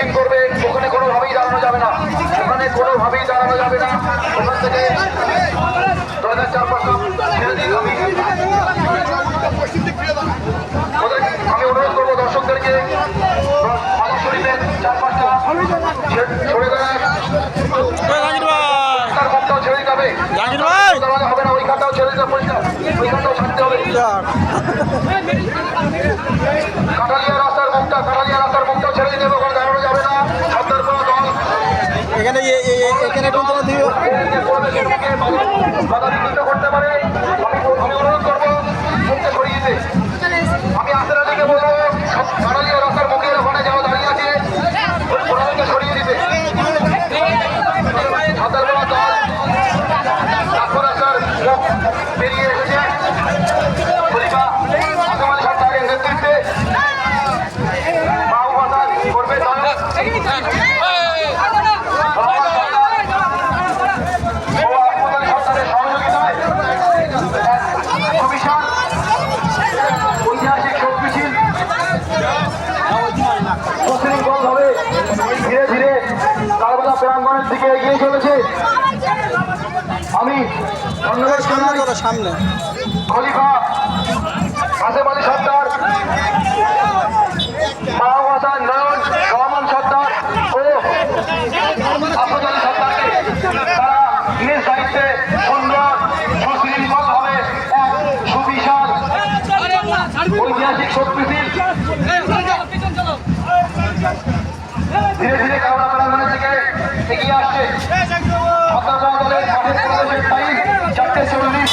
Meeting করবে ওখানে কোনোভাবেই দাঁড়ানো যাবে না, ওখানে কোনোভাবেই দাঁড়ানো যাবে না। ওখান থেকে 2004 ছেড়ে দিন। আমি অনুরোধ করবো দর্শকদেরকে মাদার শরীফের 4-5টা সরে দাঁড়ায় মুখটাও ছেড়ে দিতে হবে, হবে না, ওইখানটাও ছেড়ে দিতে পরিষ্কার, ওইখানটাও ছাড়তে হবে। কাঁঠালিয়া রাস্তার মুখটাও ছেড়ে দিতে হবে, ওখানে দাঁড়ানো যাবে না। সর্দার কোনো দল এখানে বাধা বিঘ্নিত করতে পারে। আমি অনুরোধ করবো মুখটা সরিয়ে দিতে। আমি আসার আলীকে বলবো কাঁঠালিয়া রাস্তার মুখের ওখানে যাওয়া দাঁড়িয়ে আছে ওনাদেরকে সরিয়ে দিতে। সর্দার কোনো দল রাস্তার মুখ বেরিয়ে এসেছে খলিফা আজম আলী সরকারের নেতৃত্বে মাহবুবাজার করবে ধীরে ধীরে কালবাজার প্রাঙ্গণের দিকে এগিয়ে চলেছে। আমি ধন্যবাদ সামনে খলিফা আজম আলী সর্দার, মাহবুবাজার নয়ন রহমান সর্দার ও আফরোজ আলী সর্দারকে তারা নিজ দায়িত্বে সুন্দর সুশৃঙ্খলভাবে এক সুবিশাল ঐতিহাসিক শোক মিছিল ধীরে ধীরে কালনা প্রাঙ্গণের দিকে এগিয়ে আসছে। দলের মাঠের প্রবেশের টাইম 4:40।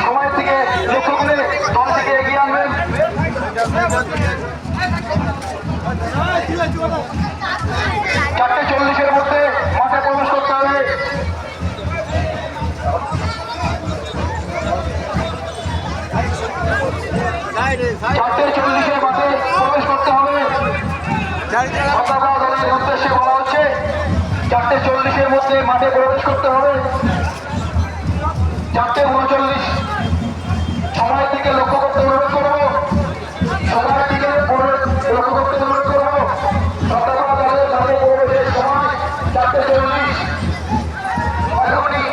সময়ের দিকে লক্ষ্য করে দল থেকে এগিয়ে আনবেন। 4:40-এর মধ্যে মাঠে প্রবেশ করতে হবে। 4:40-এর মাঠে প্রবেশ করতে হবে। দলের উদ্দেশ্যে বলা হচ্ছে 4:40-এর মধ্যে মাঠে প্রবেশ করতে হবে। 4:39 সময়ের দিকে লক্ষ্য করতে অনুরোধ করবো, সময়ের দিকে লক্ষ্য করতে অনুরোধ করবো। সরকার দলের মাঠে প্রবেশের সময় 4:40, এখনই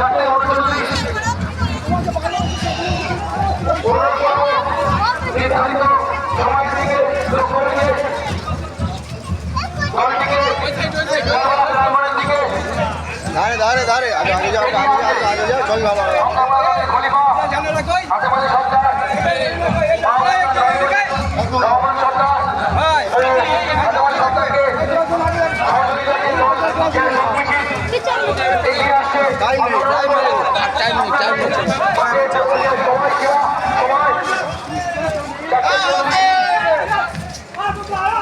4:39 অনুরোধ করবো। নির্ধারিত সময়ের দিকে লক্ষ্য রেখে দলটিকে প্রাঙ্গণের দিকে ধারে আগে যাও সবই ভালো হবে। খলিফা আজম আলী সর্দার, রহমান সর্দার, আজম আলী সর্দারকে এগিয়ে আসছে।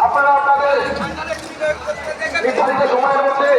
আপনারা আপনাদের নির্ধারিত সময়ের মধ্যে